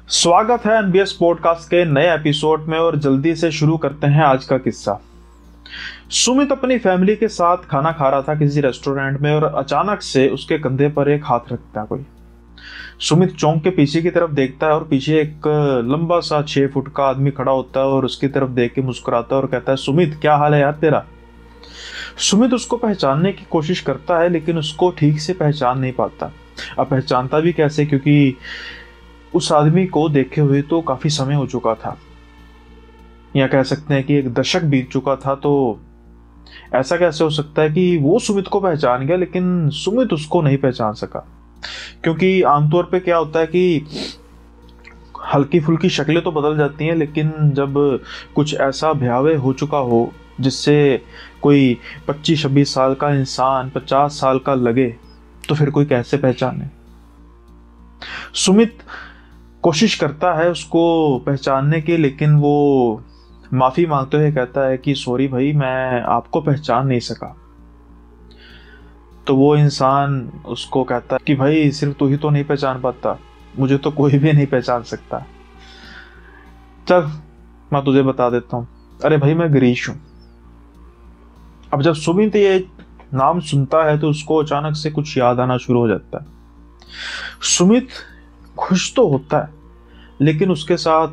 स्वागत है NBS podcast के नए एपिसोड में और जल्दी से शुरू करते हैं आज का किस्सा। सुमित अपनी फैमिली के साथ खाना खा रहा था किसी रेस्टोरेंट में और अचानक से उसके कंधे पर एक हाथ रखता है कोई। सुमित चौंक के पीछे की तरफ देखता है और पीछे एक लंबा सा 6 फुट का आदमी खड़ा होता है और उसकी तरफ देख के मुस्कुराता है और कहता है, सुमित क्या हाल है यार तेरा। सुमित उसको पहचानने की कोशिश करता है लेकिन उसको ठीक से पहचान नहीं पाता। अब पहचानता भी कैसे, क्योंकि उस आदमी को देखे हुए तो काफी समय हो चुका था, या कह सकते हैं कि एक दशक बीत चुका था। तो ऐसा कैसे हो सकता है कि वो सुमित को पहचान गया लेकिन सुमित उसको नहीं पहचान सका। क्योंकि आमतौर पे क्या होता है कि हल्की फुल्की शक्लें तो बदल जाती हैं, लेकिन जब कुछ ऐसा भयावह हो चुका हो जिससे कोई 25-26 साल का इंसान 50 साल का लगे, तो फिर कोई कैसे पहचाने। सुमित कोशिश करता है उसको पहचानने की, लेकिन वो माफी मांगते हुए कहता है कि सॉरी भाई, मैं आपको पहचान नहीं सका। तो वो इंसान उसको कहता है कि भाई सिर्फ तू ही तो नहीं पहचान पाता, मुझे तो कोई भी नहीं पहचान सकता। चल मैं तुझे बता देता हूँ, अरे भाई मैं गिरीश हूं। अब जब सुमित ये नाम सुनता है तो उसको अचानक से कुछ याद आना शुरू हो जाता है। सुमित खुश तो होता है लेकिन उसके साथ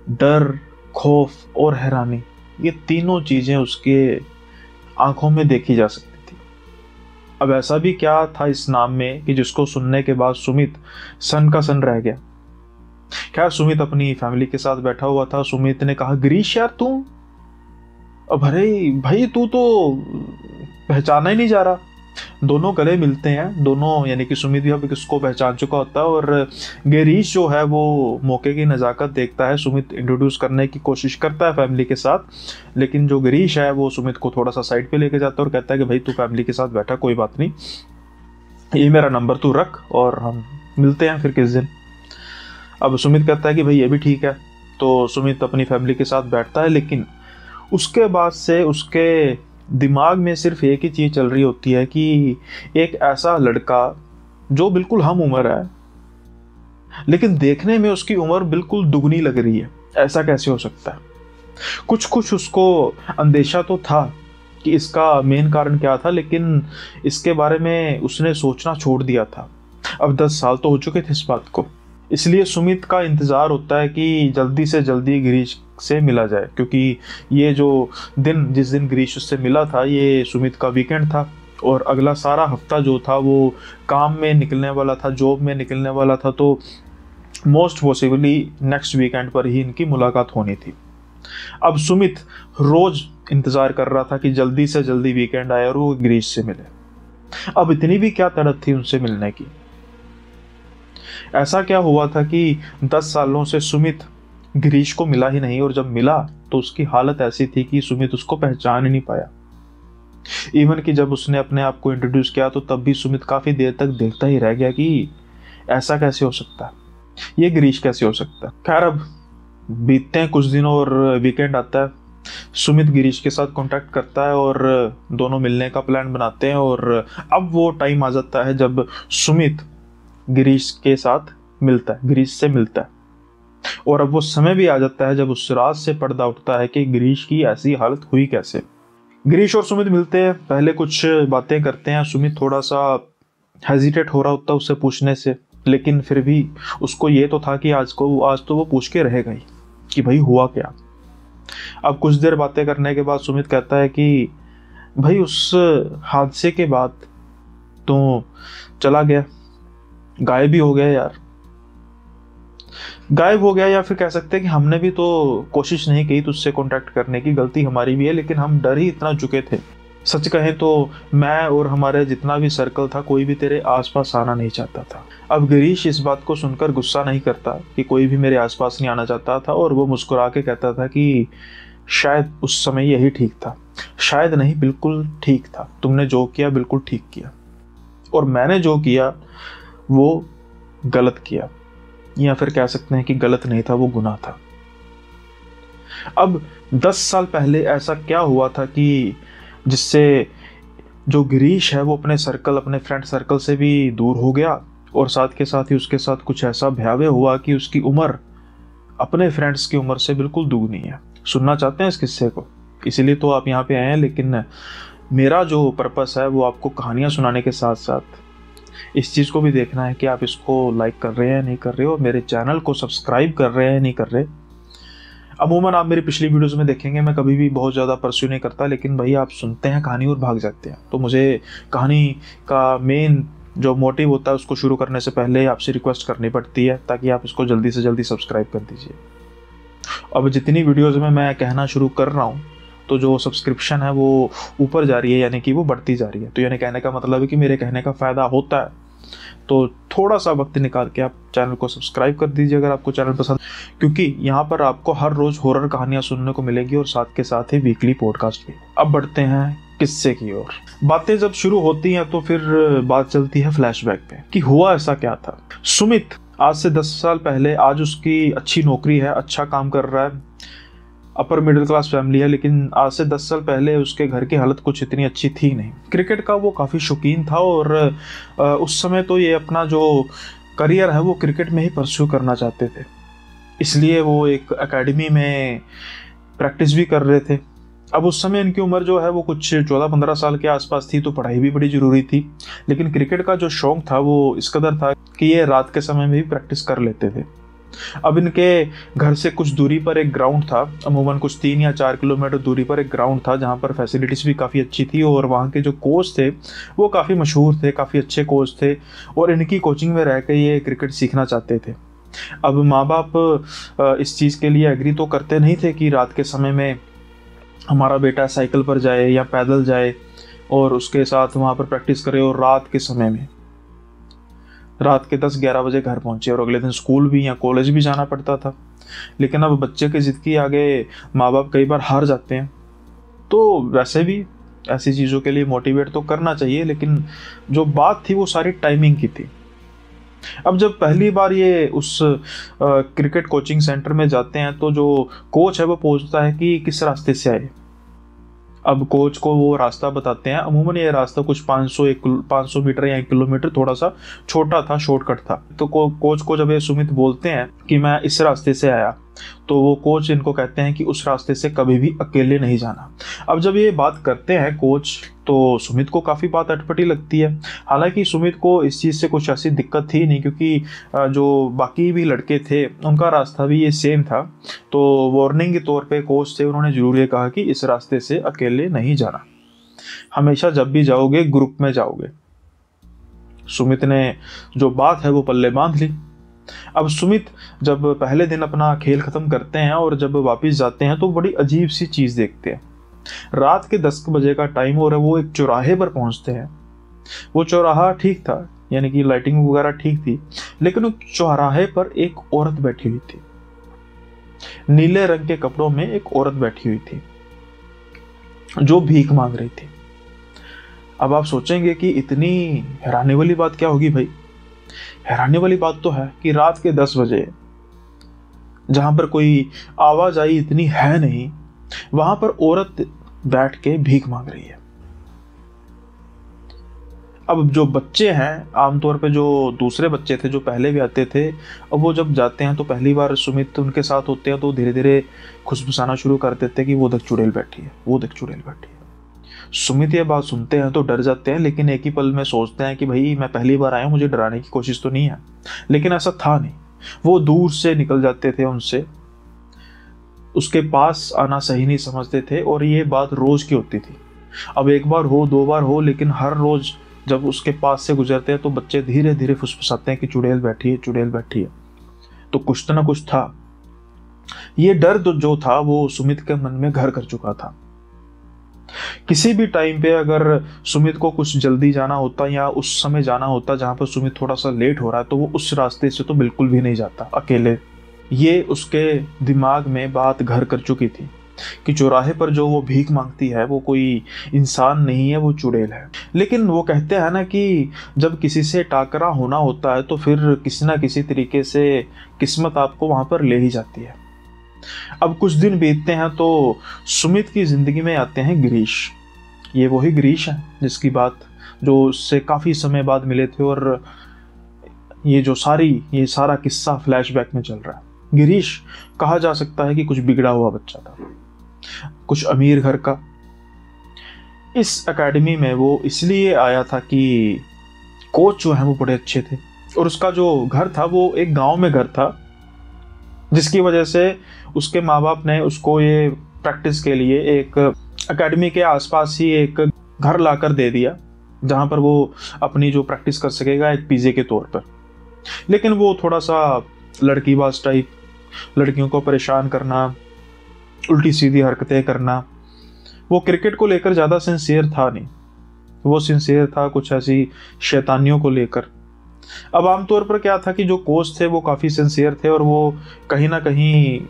डर, खौफ और हैरानी, ये तीनों चीजें उसके आंखों में देखी जा सकती थी। अब ऐसा भी क्या था इस नाम में कि जिसको सुनने के बाद सुमित सन का सन रह गया। खैर, सुमित अपनी फैमिली के साथ बैठा हुआ था। सुमित ने कहा, गिरीश यार तू, अब अरे भाई तू तो पहचाना ही नहीं जा रहा। दोनों गले मिलते हैं, दोनों यानी कि सुमित भी अब किसको पहचान चुका होता है और गिरीश जो है वो मौके की नज़ाकत देखता है। सुमित इंट्रोड्यूस करने की कोशिश करता है फैमिली के साथ, लेकिन जो गिरीश है वो सुमित को थोड़ा सा साइड पे लेके जाता है और कहता है कि भाई तू फैमिली के साथ बैठा, कोई बात नहीं, ये मेरा नंबर तू रख और हम मिलते हैं फिर किस दिन। अब सुमित कहता है कि भाई ये भी ठीक है। तो सुमित अपनी फैमिली के साथ बैठता है, लेकिन उसके बाद से उसके दिमाग में सिर्फ एक ही चीज़ चल रही होती है कि एक ऐसा लड़का जो बिल्कुल हम उम्र है लेकिन देखने में उसकी उम्र बिल्कुल दुगनी लग रही है, ऐसा कैसे हो सकता है। कुछ कुछ उसको अंदेशा तो था कि इसका मेन कारण क्या था, लेकिन इसके बारे में उसने सोचना छोड़ दिया था। अब 10 साल तो हो चुके थे इस बात को, इसलिए सुमित का इंतज़ार होता है कि जल्दी से जल्दी गिरीश से मिला जाए, क्योंकि ये जो दिन जिस दिन गिरीश उससे मिला था ये सुमित का वीकेंड था और अगला सारा हफ्ता जो था वो काम में निकलने वाला था, जॉब में निकलने वाला था। तो मोस्ट पॉसिबली नेक्स्ट वीकेंड पर ही इनकी मुलाकात होनी थी। अब सुमित रोज इंतज़ार कर रहा था कि जल्दी से जल्दी वीकेंड आए और वो गिरीश से मिले। अब इतनी भी क्या तड़प थी उनसे मिलने की। ऐसा क्या हुआ था कि 10 सालों से सुमित गिरीश को मिला ही नहीं, और जब मिला तो उसकी हालत ऐसी थी कि सुमित उसको पहचान ही नहीं पाया। इवन कि जब उसने अपने आप को इंट्रोड्यूस किया तो तब भी सुमित काफी देर तक देखता ही रह गया कि ऐसा कैसे हो सकता है, ये गिरीश कैसे हो सकता है। खैर, अब बीतते हैं कुछ दिन और वीकेंड आता है। सुमित गिरीश के साथ कांटेक्ट करता है और दोनों मिलने का प्लान बनाते हैं। और अब वो टाइम आ जाता है जब सुमित गिरीश के साथ मिलता है, गिरीश से मिलता है। और अब वो समय भी आ जाता है जब उस रात से पर्दा उठता है कि गिरीश की ऐसी हालत हुई कैसे। गिरीश और सुमित मिलते हैं, पहले कुछ बातें करते हैं। सुमित थोड़ा सा हेजिटेट हो रहा होता है उससे पूछने से, लेकिन फिर भी उसको ये तो था कि आज तो वो पूछ के रहेगा ही कि भाई हुआ क्या। अब कुछ देर बातें करने के बाद सुमित कहता है कि भाई उस हादसे के बाद तो चला गया, गायब ही हो गया यार। गायब हो गया, या फिर कह सकते हैं कि हमने भी तो कोशिश नहीं की तुझसे कांटेक्ट करने की, गलती हमारी भी है, लेकिन हम डर ही इतना चुके थे। सच कहें तो मैं और हमारे जितना भी सर्कल था कोई भी तेरे आसपास आना नहीं चाहता था। अब गिरीश इस बात को सुनकर गुस्सा नहीं करता कि कोई भी मेरे आसपास नहीं आना चाहता था, और वो मुस्कुरा के कहता था कि शायद उस समय यही ठीक था। शायद नहीं, बिल्कुल ठीक था। तुमने जो किया बिल्कुल ठीक किया, और मैंने जो किया वो गलत किया, या फिर कह सकते हैं कि गलत नहीं था, वो गुनाह था। अब 10 साल पहले ऐसा क्या हुआ था कि जिससे जो गिरीश है वो अपने फ्रेंड सर्कल से भी दूर हो गया और साथ के साथ ही उसके साथ कुछ ऐसा भयावह हुआ कि उसकी उम्र अपने फ्रेंड्स की उम्र से बिल्कुल दुगनी है। सुनना चाहते हैं इस किस्से को, इसीलिए तो आप यहाँ पे आए हैं। लेकिन मेरा जो पर्पस है वो आपको कहानियाँ सुनाने के साथ साथ इस चीज़ को भी देखना है कि आप इसको लाइक कर रहे हैं नहीं कर रहे हो, मेरे चैनल को सब्सक्राइब कर रहे हैं नहीं कर रहे। अमूमन आप मेरी पिछली वीडियोस में देखेंगे मैं कभी भी बहुत ज़्यादा परस्यू नहीं करता, लेकिन भाई आप सुनते हैं कहानी और भाग जाते हैं। तो मुझे कहानी का मेन जो मोटिव होता है उसको शुरू करने से पहले आपसे रिक्वेस्ट करनी पड़ती है ताकि आप इसको जल्दी से जल्दी सब्सक्राइब कर दीजिए। अब जितनी वीडियोज़ में मैं कहना शुरू कर रहा हूँ तो जो सब्सक्रिप्शन है वो ऊपर जा रही है, यानी कि वो बढ़ती जा रही है। तो यानी कहने का मतलब है कि मेरे कहने का फ़ायदा होता है। तो थोड़ा सा वक्त निकाल के आप चैनल को सब्सक्राइब कर दीजिए अगर आपको चैनल पसंद, क्योंकि यहाँ पर आपको हर रोज़ हॉरर कहानियाँ सुनने को मिलेगी और साथ के साथ ही वीकली पॉडकास्ट भी। अब बढ़ते हैं किस्से की ओर। बातें जब शुरू होती हैं तो फिर बात चलती है फ्लैशबैक पे कि हुआ ऐसा क्या था। सुमित आज से 10 साल पहले, आज उसकी अच्छी नौकरी है, अच्छा काम कर रहा है, अपर मिडिल क्लास फैमिली है, लेकिन आज से 10 साल पहले उसके घर की हालत कुछ इतनी अच्छी थी नहीं। क्रिकेट का वो काफ़ी शौकीन था और उस समय तो ये अपना जो करियर है वो क्रिकेट में ही परस्यू करना चाहते थे, इसलिए वो एक एकेडमी में प्रैक्टिस भी कर रहे थे। अब उस समय इनकी उम्र जो है वो कुछ 14-15 साल के आसपास थी, तो पढ़ाई भी बड़ी ज़रूरी थी, लेकिन क्रिकेट का जो शौक था वो इस कदर था कि ये रात के समय में भी प्रैक्टिस कर लेते थे। अब इनके घर से कुछ दूरी पर एक ग्राउंड था, अमूमन कुछ 3 या 4 किलोमीटर दूरी पर एक ग्राउंड था जहाँ पर फैसिलिटीज़ भी काफ़ी अच्छी थी और वहाँ के जो कोच थे वो काफ़ी मशहूर थे, काफ़ी अच्छे कोच थे और इनकी कोचिंग में रह के ये क्रिकेट सीखना चाहते थे। अब माँ बाप इस चीज़ के लिए एग्री तो करते नहीं थे कि रात के समय में हमारा बेटा साइकिल पर जाए या पैदल जाए और उसके साथ वहाँ पर प्रैक्टिस करे, और रात के समय में रात के 10-11 बजे घर पहुंचे और अगले दिन स्कूल भी या कॉलेज भी जाना पड़ता था। लेकिन अब बच्चे की जिद के आगे माँ बाप कई बार हार जाते हैं। तो वैसे भी ऐसी चीज़ों के लिए मोटिवेट तो करना चाहिए, लेकिन जो बात थी वो सारी टाइमिंग की थी। अब जब पहली बार ये उस क्रिकेट कोचिंग सेंटर में जाते हैं तो जो कोच है वो पूछता है कि किस रास्ते से आए। अब कोच को वो रास्ता बताते हैं। अमूमन ये रास्ता कुछ 500 मीटर या 1 किलोमीटर थोड़ा सा छोटा था, शॉर्टकट था। तो कोच को जब ये सुमित बोलते हैं कि मैं इस रास्ते से आया, तो वो कोच इनको कहते हैं कि उस रास्ते से कभी भी अकेले नहीं जाना। अब जब ये बात करते हैं कोच, तो सुमित को काफ़ी बात अटपटी लगती है। हालांकि सुमित को इस चीज़ से कुछ ऐसी दिक्कत थी नहीं, क्योंकि जो बाकी भी लड़के थे उनका रास्ता भी ये सेम था। तो वार्निंग के तौर पे कोच थे, उन्होंने जरूर ये कहा कि इस रास्ते से अकेले नहीं जाना, हमेशा जब भी जाओगे ग्रुप में जाओगे। सुमित ने जो बात है वो पल्ले बांध ली। अब सुमित जब पहले दिन अपना खेल खत्म करते हैं और जब वापस जाते हैं तो बड़ी अजीब सी चीज़ देखते हैं। रात के 10 बजे का टाइम और वो एक चौराहे पर पहुंचते हैं। वो चौराहा ठीक था, यानी कि लाइटिंग वगैरह ठीक थी, लेकिन उस चौराहे पर एक औरत बैठी हुई थी। नीले रंग के कपड़ों में एक औरत बैठी हुई थी जो भीख मांग रही थी। अब आप सोचेंगे कि इतनी हैरानी वाली बात क्या होगी भाई। हैरानी वाली बात तो है कि रात के 10 बजे जहां पर कोई आवाजाही इतनी है नहीं, वहां पर औरत बैठ के भीख मांग रही है। अब जो बच्चे हैं, आमतौर पे जो दूसरे बच्चे थे जो पहले भी आते थे, अब वो जब जाते हैं तो पहली बार सुमित उनके साथ होते हैं तो धीरे धीरे खुशफुसाना शुरू कर देते हैं कि वो देख चुड़ैल बैठी है, वो देख चुड़ैल बैठी है। सुमित ये बात सुनते हैं तो डर जाते हैं, लेकिन एक ही पल में सोचते हैं कि भाई मैं पहली बार आया हूँ, मुझे डराने की कोशिश तो नहीं है। लेकिन ऐसा था नहीं, वो दूर से निकल जाते थे, उनसे उसके पास आना सही नहीं समझते थे और ये बात रोज की होती थी। अब एक बार हो, 2 बार हो, लेकिन हर रोज जब उसके पास से गुजरते हैं तो बच्चे धीरे धीरे फुसफुसाते हैं कि चुड़ैल बैठी है, चुड़ैल बैठी है। तो कुछ तो ना कुछ था। ये डर जो था वो सुमित के मन में घर कर चुका था। किसी भी टाइम पे अगर सुमित को कुछ जल्दी जाना होता या उस समय जाना होता जहां पर सुमित थोड़ा सा लेट हो रहा है, तो वो उस रास्ते से तो बिल्कुल भी नहीं जाता अकेले। ये उसके दिमाग में बात घर कर चुकी थी कि चौराहे पर जो वो भीख मांगती है वो कोई इंसान नहीं है, वो चुड़ैल है। लेकिन वो कहते हैं ना कि जब किसी से टाकरा होना होता है तो फिर किसी ना किसी तरीके से किस्मत आपको वहां पर ले ही जाती है। अब कुछ दिन बीतते हैं तो सुमित की जिंदगी में आते हैं गिरीश। ये वही गिरीश है जिसकी बात जो उससे काफी समय बाद मिले थे और ये सारा किस्सा फ्लैशबैक में चल रहा है। गिरीश कहा जा सकता है कि कुछ बिगड़ा हुआ बच्चा था, कुछ अमीर घर का। इस एकेडमी में वो इसलिए आया था कि कोच जो है वो बड़े अच्छे थे, और उसका जो घर था वो एक गांव में घर था, जिसकी वजह से उसके माँ बाप ने उसको ये प्रैक्टिस के लिए एक एकेडमी के आसपास ही एक घर लाकर दे दिया, जहां पर वो अपनी जो प्रैक्टिस कर सकेगा एक पीजे के तौर पर। लेकिन वो थोड़ा सा लड़कीबाज टाइप, लड़कियों को परेशान करना, उल्टी सीधी हरकतें करना, वो क्रिकेट को लेकर ज़्यादा सिंसियर था नहीं। वो सिंसियर था कुछ ऐसी शैतानियों को लेकर। अब आमतौर पर क्या था कि जो कोच थे वो काफ़ी सिंसियर थे, और वो कहीं ना कहीं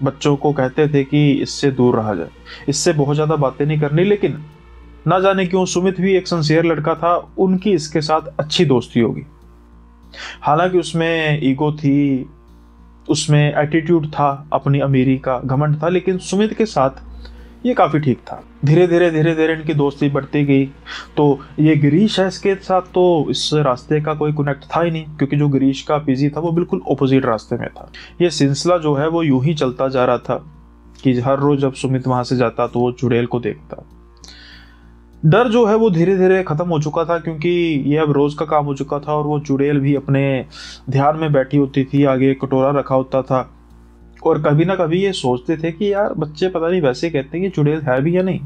बच्चों को कहते थे कि इससे दूर रहा जाए, इससे बहुत ज़्यादा बातें नहीं करनी। लेकिन ना जाने क्यों सुमित भी एक सिंसियर लड़का था, उनकी इसके साथ अच्छी दोस्ती होगी। हालांकि उसमें ईगो थी, उसमें एटीट्यूड था, अपनी अमीरी का घमंड था, लेकिन सुमित के साथ ये काफ़ी ठीक था। धीरे धीरे इनकी दोस्ती बढ़ती गई। तो ये गिरीश है, इसके साथ तो इस रास्ते का कोई कनेक्ट था ही नहीं, क्योंकि जो गिरीश का पीजी था वो बिल्कुल ऑपोजिट रास्ते में था। ये सिलसिला जो है वो यूं ही चलता जा रहा था कि हर रोज जब सुमित वहां से जाता तो वो चुड़ैल को देखता। डर जो है वो धीरे धीरे खत्म हो चुका था, क्योंकि ये अब रोज का काम हो चुका था, और वो चुड़ैल भी अपने ध्यान में बैठी होती थी, आगे कटोरा रखा होता था, और कभी ना कभी ये सोचते थे कि यार बच्चे पता नहीं वैसे कहते हैं कि चुड़ैल है भी या नहीं।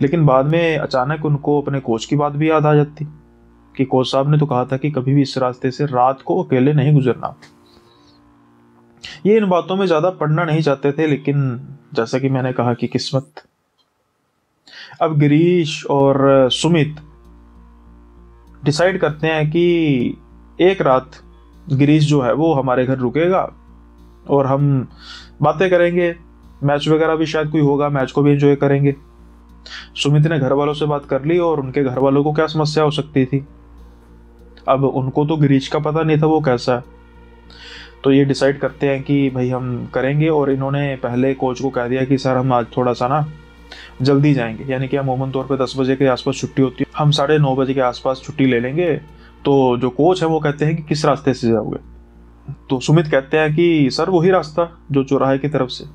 लेकिन बाद में अचानक उनको अपने कोच की बात भी याद आ जाती कि कोच साहब ने तो कहा था कि कभी भी इस रास्ते से रात को अकेले नहीं गुजरना। ये इन बातों में ज्यादा पढ़ना नहीं चाहते थे, लेकिन जैसा कि मैंने कहा कि किस्मत। अब गिरीश और सुमित डिसाइड करते हैं कि एक रात गिरीश जो है वो हमारे घर रुकेगा और हम बातें करेंगे, मैच वगैरह भी शायद कोई होगा, मैच को भी एंजॉय करेंगे। सुमित ने घर वालों से बात कर ली, और उनके घर वालों को क्या समस्या हो सकती थी, अब उनको तो गिरीश का पता नहीं था वो कैसा है। तो ये डिसाइड करते हैं कि भाई हम करेंगे, और इन्होंने पहले कोच को कह दिया कि सर हम आज थोड़ा सा ना जल्दी जाएंगे, यानी कि अमूमन तौर पे 10 बजे के आसपास छुट्टी होती है, हम 9:30 बजे के आसपास छुट्टी ले लेंगे। तो जो कोच है वो कहते हैं कि किस रास्ते से जाओगे, तो सुमित कहते हैं कि सर वही रास्ता जो चौराहे की तरफ से।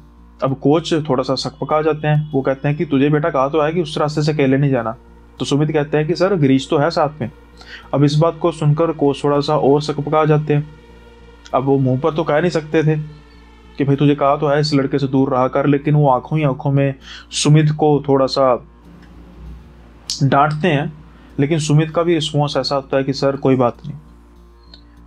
अब कोच थोड़ा सा सकपका जाते हैं, वो कहते हैं कि तुझे बेटा कहा तो है कि उस रास्ते से अकेले नहीं जाना। तो सुमित कहते हैं कि सर गिरीश तो है साथ में। अब इस बात को सुनकर कोच थोड़ा सा और सकपका जाते हैं। अब वो मुंह पर तो कह नहीं सकते थे कि भाई तुझे कहा तो है इस लड़के से दूर रहा कर, लेकिन वो आंखों ही आंखों में सुमित को थोड़ा सा डांटते हैं। लेकिन सुमित का भी रिस्पॉन्स ऐसा होता है कि सर कोई बात नहीं।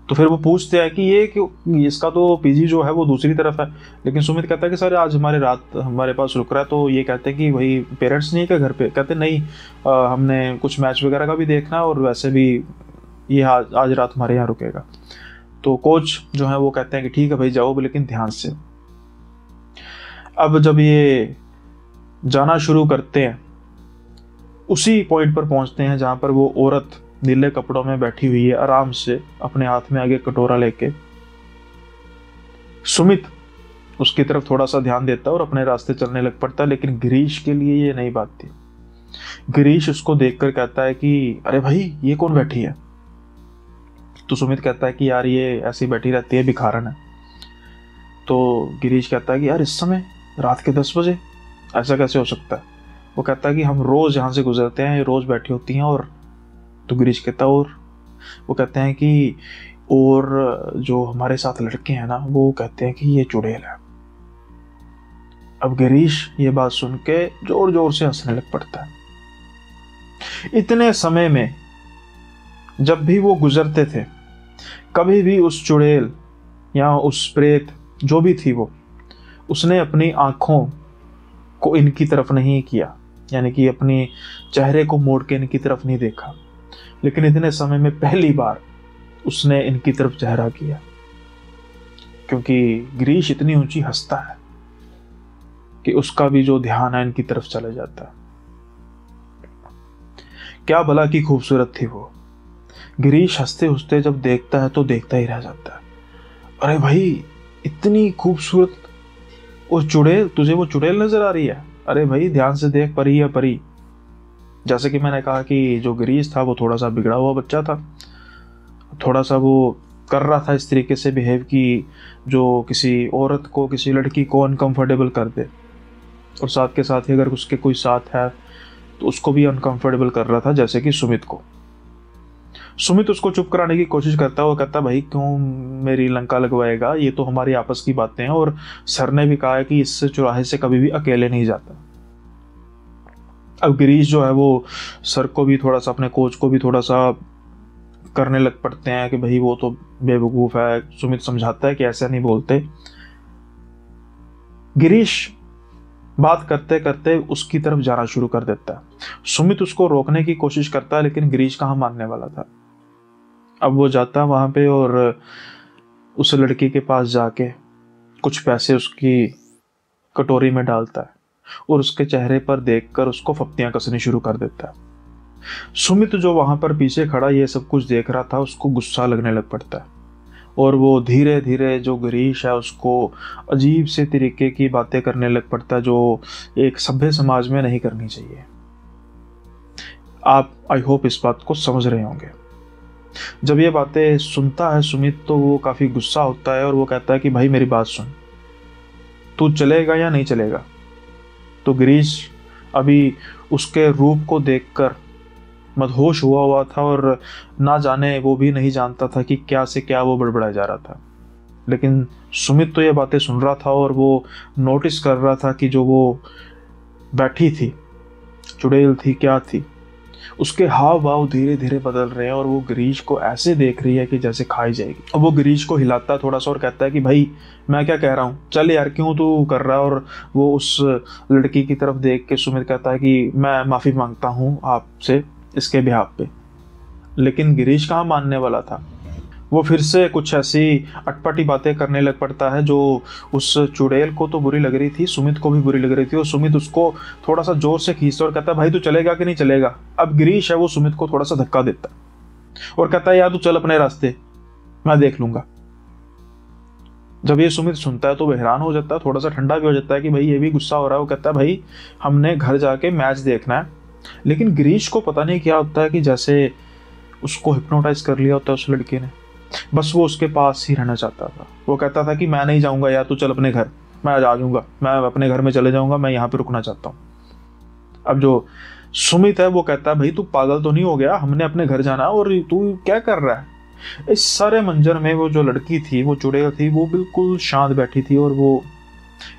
तो फिर वो पूछते हैं कि ये क्यों, इसका तो पीजी जो है वो दूसरी तरफ है। लेकिन सुमित कहता है कि सर आज रात हमारे पास रुक रहा है। तो ये कहते हैं कि भाई पेरेंट्स नहीं है क्या घर पे? कहते नहीं, हमने कुछ मैच वगैरह का भी देखना है, और वैसे भी ये आज रात हमारे यहाँ रुकेगा। तो कोच जो है वो कहते हैं कि ठीक है भाई जाओ, लेकिन ध्यान से। अब जब ये जाना शुरू करते हैं, उसी पॉइंट पर पहुंचते हैं जहां पर वो औरत नीले कपड़ों में बैठी हुई है, आराम से अपने हाथ में आगे कटोरा लेके। सुमित उसकी तरफ थोड़ा सा ध्यान देता है और अपने रास्ते चलने लग पड़ता है। लेकिन गिरीश के लिए ये नई बात थी। गिरीश उसको देखकर कहता है कि अरे भाई ये कौन बैठी है? तो सुमित कहता है कि यार ये ऐसी बैठी रहती है, भिखारन है। तो गिरीश कहता है कि यार इस समय रात के 10 बजे ऐसा कैसे हो सकता है? वो कहता है कि हम रोज यहाँ से गुजरते हैं, ये रोज बैठी होती हैं। और तो गिरीश कहता है और वो कहते हैं कि और जो हमारे साथ लड़के हैं ना वो कहते हैं कि ये चुड़ैल है। अब गिरीश ये बात सुन के जोर जोर से हंसने लग पड़ता है। इतने समय में जब भी वो गुजरते थे, कभी भी उस चुड़ैल या उस प्रेत जो भी थी वो, उसने अपनी आंखों को इनकी तरफ नहीं किया, यानी कि अपने चेहरे को मोड़ के इनकी तरफ नहीं देखा। लेकिन इतने समय में पहली बार उसने इनकी तरफ चेहरा किया, क्योंकि गिरीश इतनी ऊंची हंसता है कि उसका भी जो ध्यान है इनकी तरफ चला जाता है। क्या भला की खूबसूरत थी वो। गिरीश हंसते हंसते जब देखता है तो देखता ही रह जाता है। अरे भाई इतनी खूबसूरत वो चुड़ैल, तुझे वो चुड़ैल नजर आ रही है? अरे भाई ध्यान से देख, परी है परी। जैसे कि मैंने कहा कि जो गिरीश था वो थोड़ा सा बिगड़ा हुआ बच्चा था, थोड़ा सा वो कर रहा था इस तरीके से बिहेव कि जो किसी औरत को, किसी लड़की को अनकंफर्टेबल कर दे, और साथ के साथ ही अगर उसके कोई साथ है तो उसको भी अनकंफर्टेबल कर रहा था, जैसे कि सुमित को। सुमित उसको चुप कराने की कोशिश करता है। वो कहता है भाई क्यों मेरी लंका लगवाएगा, ये तो हमारी आपस की बातें हैं, और सर ने भी कहा है कि इससे चौराहे से कभी भी अकेले नहीं जाता। अब गिरीश जो है वो सर को भी थोड़ा सा, अपने कोच को भी थोड़ा सा करने लग पड़ते हैं कि भाई वो तो बेवकूफ है। सुमित समझाता है कि ऐसा नहीं बोलते। गिरीश बात करते करते उसकी तरफ जाना शुरू कर देता है। सुमित उसको रोकने की कोशिश करता है, लेकिन गिरीश कहाँ मानने वाला था। अब वो जाता है वहां पे और उस लड़की के पास जाके कुछ पैसे उसकी कटोरी में डालता है और उसके चेहरे पर देखकर उसको फप्तियां कसनी शुरू कर देता है। सुमित जो वहां पर पीछे खड़ा ये सब कुछ देख रहा था, उसको गुस्सा लगने लग पड़ता है, और वो धीरे धीरे जो गिरीश है उसको अजीब से तरीके की बातें करने लग पड़ता है, जो एक सभ्य समाज में नहीं करनी चाहिए। आप आई होप इस बात को समझ रहे होंगे। जब ये बातें सुनता है सुमित तो वो काफी गुस्सा होता है और वो कहता है कि भाई मेरी बात सुन, तू चलेगा या नहीं चलेगा। तो गिरीश अभी उसके रूप को देखकर मदहोश हुआ था और ना जाने वो भी नहीं जानता था कि क्या से क्या वो बड़बड़ाया जा रहा था। लेकिन सुमित तो ये बातें सुन रहा था और वो नोटिस कर रहा था कि जो वो बैठी थी, चुड़ैल थी क्या थी, उसके हाव भाव धीरे धीरे बदल रहे हैं और वो गिरीश को ऐसे देख रही है कि जैसे खाई जाएगी। अब वो गिरीश को हिलाता है थोड़ा सा और कहता है कि भाई मैं क्या कह रहा हूँ, चल यार क्यों तू कर रहा है। और वो उस लड़की की तरफ देख के सुमित कहता है कि मैं माफी मांगता हूँ आपसे इसके बिहाफ पे। लेकिन गिरीश कहाँ मानने वाला था। वो फिर से कुछ ऐसी अटपटी बातें करने लग पड़ता है जो उस चुड़ैल को तो बुरी लग रही थी, सुमित को भी बुरी लग रही थी। और सुमित उसको थोड़ा सा जोर से खींचता और कहता है भाई तू चलेगा कि नहीं चलेगा। अब गिरीश है वो सुमित को थोड़ा सा धक्का देता है और कहता है यार तू चल अपने रास्ते, मैं देख लूंगा। जब ये सुमित सुनता है तो वो हैरान हो जाता है, थोड़ा सा ठंडा भी हो जाता है कि भाई ये भी गुस्सा हो रहा है। वो कहता है भाई हमने घर जाके मैच देखना है। लेकिन गिरीश को पता नहीं क्या होता है कि जैसे उसको हिप्नोटाइज कर लिया होता है उस लड़के ने, बस वो उसके पास ही रहना चाहता था। वो कहता था कि मैं नहीं जाऊंगा यार, तू चल अपने घर, मैं आ जाऊंगा, मैं अपने घर में चले जाऊंगा, मैं यहाँ पे रुकना चाहता हूँ। अब जो सुमित है वो कहता है भाई तू पागल तो नहीं हो गया, हमने अपने घर जाना और तू क्या कर रहा है। इस सारे मंजर में वो जो लड़की थी, वो चुड़ैल थी, वो बिल्कुल शांत बैठी थी और वो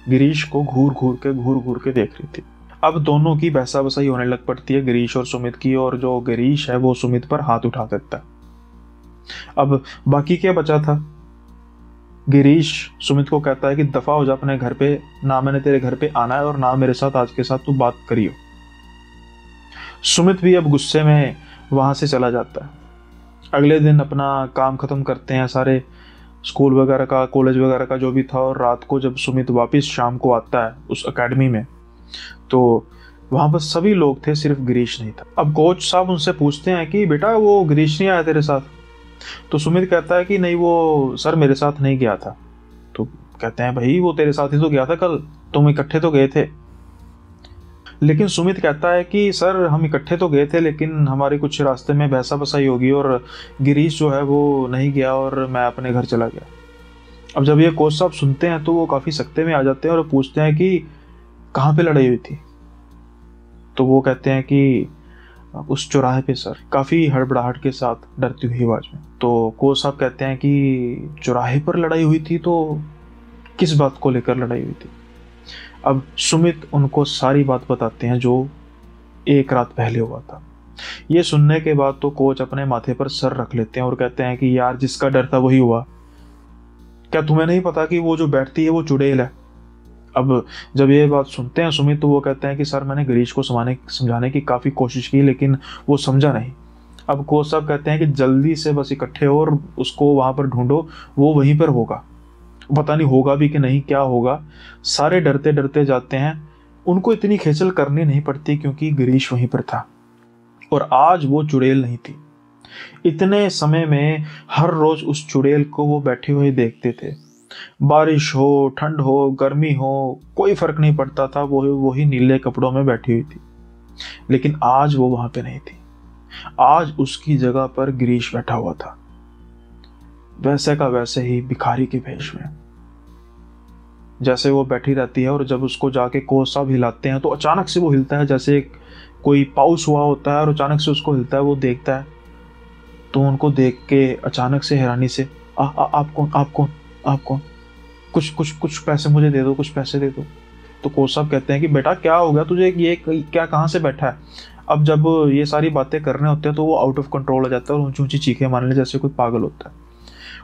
गिरीश को घूर घूर के देख रही थी। अब दोनों की बहसा बसाई होने लग पड़ती है, गिरीश और सुमित की, और जो गिरीश है वो सुमित पर हाथ उठा देता है। अब बाकी क्या बचा था। गिरीश सुमित को कहता है कि दफा हो जा अपने घर पे, ना मैंने तेरे घर पे आना है और ना मेरे साथ आज के साथ तू बात करियो। सुमित भी अब गुस्से में वहां से चला जाता है। अगले दिन अपना काम खत्म करते हैं सारे, स्कूल वगैरह का, कॉलेज वगैरह का जो भी था। और रात को जब सुमित वापस शाम को आता है उस एकेडमी में, तो वहां पर सभी लोग थे, सिर्फ गिरीश नहीं था। अब कोच साहब उनसे पूछते हैं कि बेटा वो गिरीश नहीं आया तेरे साथ। तो सुमित कहता है कि नहीं वो सर मेरे साथ नहीं गया था। तो कहते हैं भाई वो तेरे साथ ही तो गया था कल, तुम इकट्ठे तो गए थे। लेकिन सुमित कहता है कि सर हम इकट्ठे तो गए थे, लेकिन हमारी कुछ रास्ते में बहसा बसाई होगी और गिरीश जो है वो नहीं गया और मैं अपने घर चला गया। अब जब ये कोच साहब सुनते हैं तो वो काफी सख्ते में आ जाते हैं और पूछते हैं कि कहाँ पे लड़ाई हुई थी। तो वो कहते हैं कि उस चौराहे पे सर, काफी हड़बड़ाहट के साथ, डरती हुई आवाज में। तो कोच साहब कहते हैं कि चौराहे पर लड़ाई हुई थी, तो किस बात को लेकर लड़ाई हुई थी। अब सुमित उनको सारी बात बताते हैं जो एक रात पहले हुआ था। ये सुनने के बाद तो कोच अपने माथे पर सर रख लेते हैं और कहते हैं कि यार जिसका डर था वही हुआ। क्या तुम्हें नहीं पता कि वो जो बैठती है वो चुड़ैल है। अब जब ये बात सुनते हैं सुमित तो वो कहते हैं कि सर मैंने गिरीश को समझाने की काफ़ी कोशिश की, लेकिन वो समझा नहीं। अब कोच साहब कहते हैं कि जल्दी से बस इकट्ठे हो और उसको वहाँ पर ढूंढो, वो वहीं पर होगा। पता नहीं होगा भी कि नहीं, क्या होगा। सारे डरते डरते जाते हैं। उनको इतनी खेचल करनी नहीं पड़ती क्योंकि गिरीश वहीं पर था और आज वो चुड़ैल नहीं थी। इतने समय में हर रोज उस चुड़ैल को वो बैठे हुए देखते थे। बारिश हो, ठंड हो, गर्मी हो, कोई फर्क नहीं पड़ता था, वो वही नीले कपड़ों में बैठी हुई थी। लेकिन आज वो वहां पे नहीं थी। आज उसकी जगह पर गिरीश बैठा हुआ था। वैसे का वैसे ही भिखारी के भेष में। जैसे वो बैठी रहती है और जब उसको जाके कोच साहब हिलाते हैं तो अचानक से वो हिलता है, जैसे कोई पाउस हुआ होता है और अचानक से उसको हिलता है। वो देखता है तो उनको देख के अचानक से हैरानी से आप कौन, आप कौन, आप कौन, कुछ पैसे मुझे दे दो, कुछ पैसे दे दो। तो कोच साहब कहते हैं कि बेटा क्या हो गया तुझे, ये क्या, कहाँ से बैठा है। अब जब ये सारी बातें करने होते हैं तो वो आउट ऑफ कंट्रोल हो जाता है और ऊंची ऊंची चीखें मारने जैसे कोई पागल होता है।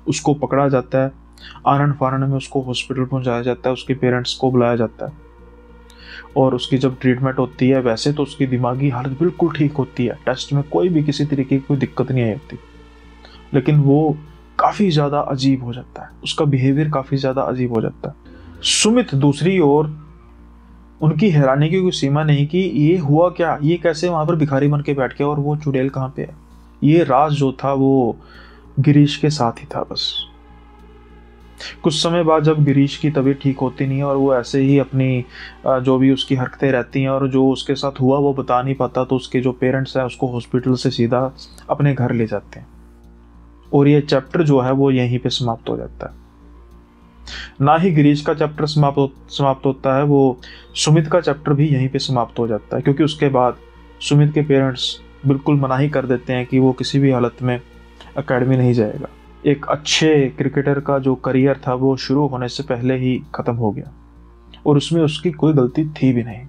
उसको पकड़ा जाता है, आनन फानन में उसको हॉस्पिटल पहुंचाया जाता है, उसके पेरेंट्स को बुलाया जाता है और उसकी जब ट्रीटमेंट होती है, वैसे तो उसकी दिमागी हालत बिल्कुल ठीक होती है, टेस्ट में कोई भी किसी तरीके की कोई दिक्कत नहीं आई होती, लेकिन वो काफ़ी ज़्यादा अजीब हो जाता है, उसका बिहेवियर काफ़ी ज़्यादा अजीब हो जाता है। सुमित दूसरी ओर, उनकी हैरानी की कोई सीमा नहीं कि ये हुआ क्या, ये कैसे वहाँ पर भिखारी बन के बैठ गया और वो चुड़ैल कहाँ पे है। ये राज जो था वो गिरीश के साथ ही था बस। कुछ समय बाद जब गिरीश की तबीयत ठीक होती नहीं है और वो ऐसे ही अपनी जो भी उसकी हरकतें रहती हैं और जो उसके साथ हुआ वो बता नहीं पाता, तो उसके जो पेरेंट्स हैं उसको हॉस्पिटल से सीधा अपने घर ले जाते हैं और ये चैप्टर जो है वो यहीं पे समाप्त हो जाता है। ना ही गिरीश का चैप्टर समाप्त होता है, वो सुमित का चैप्टर भी यहीं पे समाप्त हो जाता है, क्योंकि उसके बाद सुमित के पेरेंट्स बिल्कुल मना ही कर देते हैं कि वो किसी भी हालत में एकेडमी नहीं जाएगा। एक अच्छे क्रिकेटर का जो करियर था वो शुरू होने से पहले ही खत्म हो गया और उसमें उसकी कोई गलती थी भी नहीं।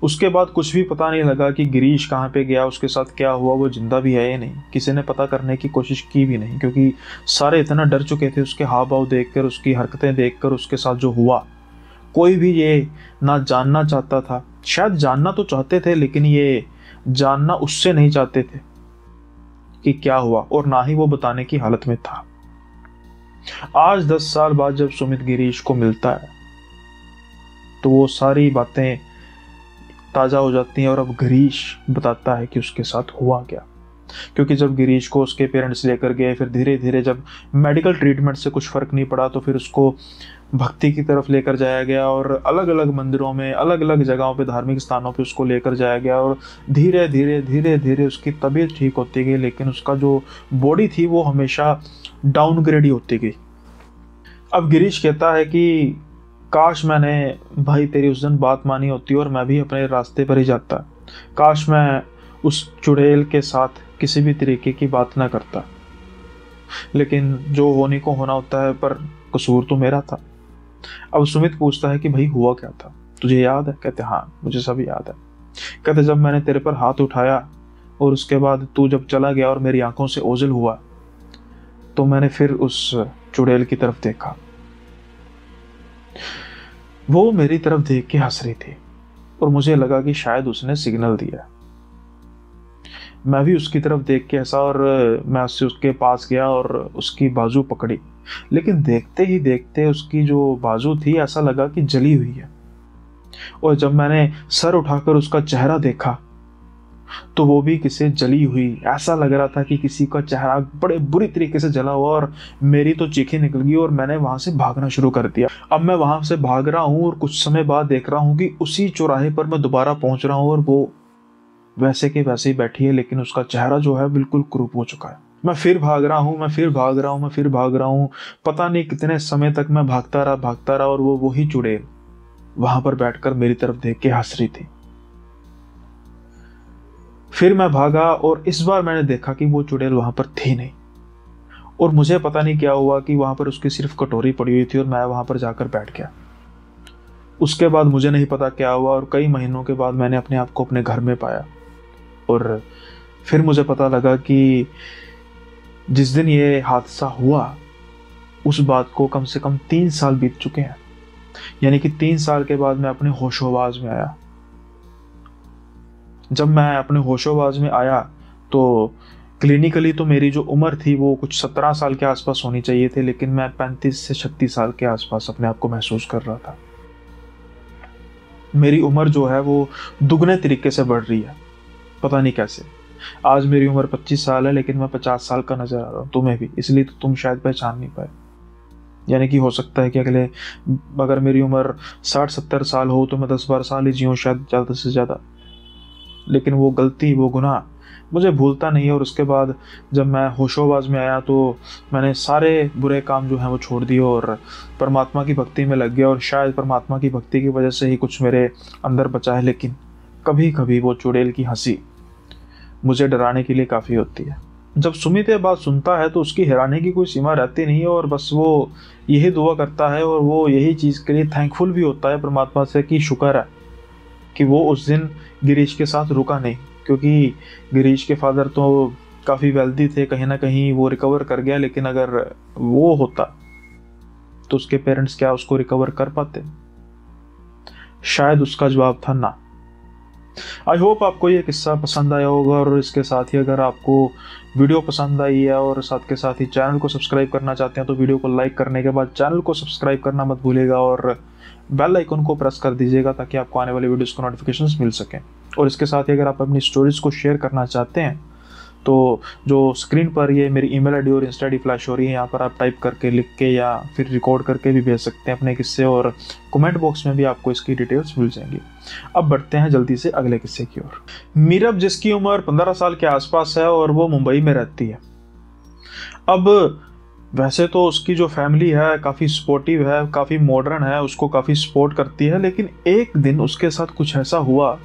उसके बाद कुछ भी पता नहीं लगा कि गिरीश कहाँ पे गया, उसके साथ क्या हुआ, वो जिंदा भी है या नहीं, किसी ने पता करने की कोशिश की भी नहीं, क्योंकि सारे इतना डर चुके थे उसके हाव भाव देखकर, उसकी हरकतें देखकर, उसके साथ जो हुआ। कोई भी ये ना जानना चाहता था, शायद जानना तो चाहते थे लेकिन ये जानना उससे नहीं चाहते थे कि क्या हुआ, और ना ही वो बताने की हालत में था। आज 10 साल बाद जब सुमित गिरीश को मिलता है तो वो सारी बातें ताज़ा हो जाती हैं और अब गिरीश बताता है कि उसके साथ हुआ क्या। क्योंकि जब गिरीश को उसके पेरेंट्स लेकर गए, फिर धीरे धीरे जब मेडिकल ट्रीटमेंट से कुछ फ़र्क नहीं पड़ा तो फिर उसको भक्ति की तरफ लेकर जाया गया और अलग अलग मंदिरों में, अलग अलग जगहों पे, धार्मिक स्थानों पे उसको लेकर जाया गया और धीरे धीरे उसकी तबीयत ठीक होती गई, लेकिन उसका जो बॉडी थी वो हमेशा डाउनग्रेड ही होती गई। अब गिरीश कहता है कि काश मैंने भाई तेरी उस दिन बात मानी होती और मैं भी अपने रास्ते पर ही जाता, काश मैं उस चुड़ैल के साथ किसी भी तरीके की बात ना करता, लेकिन जो होने को होना होता है, पर कसूर तो मेरा था। अब सुमित पूछता है कि भाई हुआ क्या था, तुझे याद है? कहते हाँ मुझे सब याद है। कहते जब मैंने तेरे पर हाथ उठाया और उसके बाद तू जब चला गया और मेरी आंखों से ओझल हुआ तो मैंने फिर उस चुड़ैल की तरफ देखा, वो मेरी तरफ देख के हंस रही थी और मुझे लगा कि शायद उसने सिग्नल दिया। मैं भी उसकी तरफ देख के हंसा और मैं उसके पास गया और उसकी बाजू पकड़ी, लेकिन देखते ही देखते उसकी जो बाजू थी ऐसा लगा कि जली हुई है। और जब मैंने सर उठाकर उसका चेहरा देखा तो वो भी किसी जली हुई, ऐसा लग रहा था कि किसी का चेहरा बड़े बुरी तरीके से जला हुआ, और मेरी तो चीखें निकल गई और मैंने वहां से भागना शुरू कर दिया। अब मैं वहां से भाग रहा हूं और कुछ समय बाद देख रहा हूं कि उसी चौराहे पर मैं दोबारा पहुंच रहा हूं और वो वैसे के वैसे ही बैठी है, लेकिन उसका चेहरा जो है बिल्कुल क्रूप हो चुका है। मैं फिर भाग रहा हूँ, पता नहीं कितने समय तक मैं भागता रहा और वो वही चुड़ैल वहां पर बैठकर मेरी तरफ देख के हंस रही थी। फिर मैं भागा और इस बार मैंने देखा कि वो चुड़ैल वहां पर थी नहीं, और मुझे पता नहीं क्या हुआ कि वहां पर उसकी सिर्फ कटोरी पड़ी हुई थी और मैं वहां पर जाकर बैठ गया। उसके बाद मुझे नहीं पता क्या हुआ और कई महीनों के बाद मैंने अपने आप को अपने घर में पाया, और फिर मुझे पता लगा कि जिस दिन ये हादसा हुआ उस बात को कम से कम 3 साल बीत चुके हैं, यानी कि 3 साल के बाद मैं अपने होशोबाज में आया। जब मैं अपने होशोबाज में आया तो क्लिनिकली तो मेरी जो उम्र थी वो कुछ 17 साल के आसपास होनी चाहिए थी, लेकिन मैं 35 से 36 साल के आसपास अपने आप को महसूस कर रहा था। मेरी उम्र जो है वो दुगने तरीके से बढ़ रही है, पता नहीं कैसे। आज मेरी उम्र 25 साल है लेकिन मैं 50 साल का नजर आ रहा हूँ, तुम्हें भी, इसलिए तो तुम शायद पहचान नहीं पाए। यानी कि हो सकता है कि अगर मेरी उम्र 60-70 साल हो तो मैं 10-12 साल ही जीऊँ शायद, ज़्यादा से ज़्यादा। लेकिन वो गलती, वो गुनाह मुझे भूलता नहीं है। और उसके बाद जब मैं होशोबाज में आया तो मैंने सारे बुरे काम जो हैं वो छोड़ दिए और परमात्मा की भक्ति में लग गया। और शायद परमात्मा की भक्ति की वजह से ही कुछ मेरे अंदर बचा है, लेकिन कभी कभी वो चुड़ैल की हंसी मुझे डराने के लिए काफ़ी होती है। जब सुमित ये बात सुनता है तो उसकी हैरानी की कोई सीमा रहती नहीं है और बस वो यही दुआ करता है और वो यही चीज़ के लिए थैंकफुल भी होता है परमात्मा से कि शुक्र है कि वो उस दिन गिरीश के साथ रुका नहीं, क्योंकि गिरीश के फादर तो काफ़ी वेल्दी थे, कहीं ना कहीं वो रिकवर कर गया। लेकिन अगर वो होता तो उसके पेरेंट्स क्या उसको रिकवर कर पाते? शायद उसका जवाब था ना। आई होप आपको ये किस्सा पसंद आया होगा और इसके साथ ही अगर आपको वीडियो पसंद आई है और साथ के साथ ही चैनल को सब्सक्राइब करना चाहते हैं तो वीडियो को लाइक करने के बाद चैनल को सब्सक्राइब करना मत भूलिएगा और बेल आइकन को प्रेस कर दीजिएगा ताकि आपको आने वाले वीडियोस को नोटिफिकेशंस मिल सकें। और इसके साथ ही अगर आप अपनी स्टोरीज को शेयर करना चाहते हैं तो जो स्क्रीन पर ये मेरी ईमेल आईडी और इंस्टा आईडी फ्लैश हो रही है, यहाँ पर आप टाइप करके, लिख के या फिर रिकॉर्ड करके भी भेज सकते हैं अपने किस्से और कमेंट बॉक्स में भी आपको इसकी डिटेल्स मिल जाएंगी। अब बढ़ते हैं जल्दी से अगले किस्से की ओर। मीरब, जिसकी उम्र 15 साल के आसपास है और वो मुंबई में रहती है। अब वैसे तो उसकी जो फैमिली है काफ़ी सपोर्टिव है, काफ़ी मॉडर्न है, उसको काफ़ी सपोर्ट करती है, लेकिन एक दिन उसके साथ कुछ ऐसा हुआ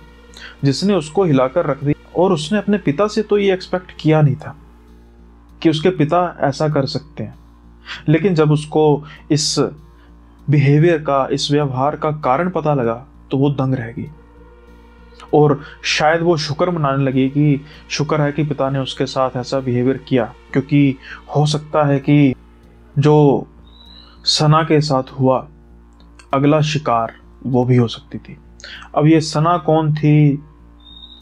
जिसने उसको हिलाकर रख दिया। और उसने अपने पिता से तो ये एक्सपेक्ट किया नहीं था कि उसके पिता ऐसा कर सकते हैं, लेकिन जब उसको इस बिहेवियर का, इस व्यवहार का कारण पता लगा तो वो दंग रह गई और शायद वो शुक्र मनाने लगी कि शुक्र है कि पिता ने उसके साथ ऐसा बिहेवियर किया, क्योंकि हो सकता है कि जो सना के साथ हुआ अगला शिकार वो भी हो सकती थी। अब ये सना कौन थी,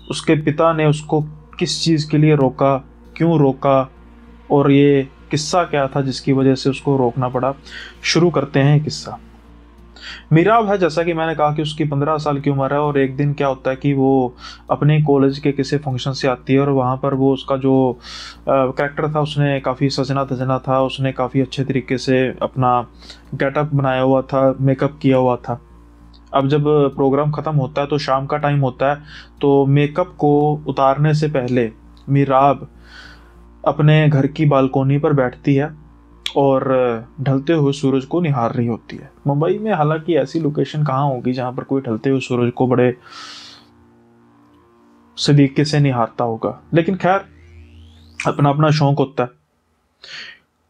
उसके पिता ने उसको किस चीज़ के लिए रोका, क्यों रोका और ये किस्सा क्या था जिसकी वजह से उसको रोकना पड़ा। शुरू करते हैं किस्सा। मीराब है, जैसा कि मैंने कहा कि उसकी 15 साल की उम्र है और एक दिन क्या होता है कि वो अपने कॉलेज के किसी फंक्शन से आती है और वहाँ पर वो उसका जो कैरेक्टर था उसने काफ़ी सजना धजना था, उसने काफ़ी अच्छे तरीके से अपना गेटअप बनाया हुआ था, मेकअप किया हुआ था। अब जब प्रोग्राम ख़त्म होता है तो शाम का टाइम होता है, तो मेकअप को उतारने से पहले मीराब अपने घर की बालकोनी पर बैठती है और ढलते हुए सूरज को निहार रही होती है। मुंबई में हालांकि ऐसी लोकेशन कहाँ होगी जहाँ पर कोई ढलते हुए सूरज को बड़े सलीके से निहारता होगा, लेकिन खैर अपना अपना शौक होता है।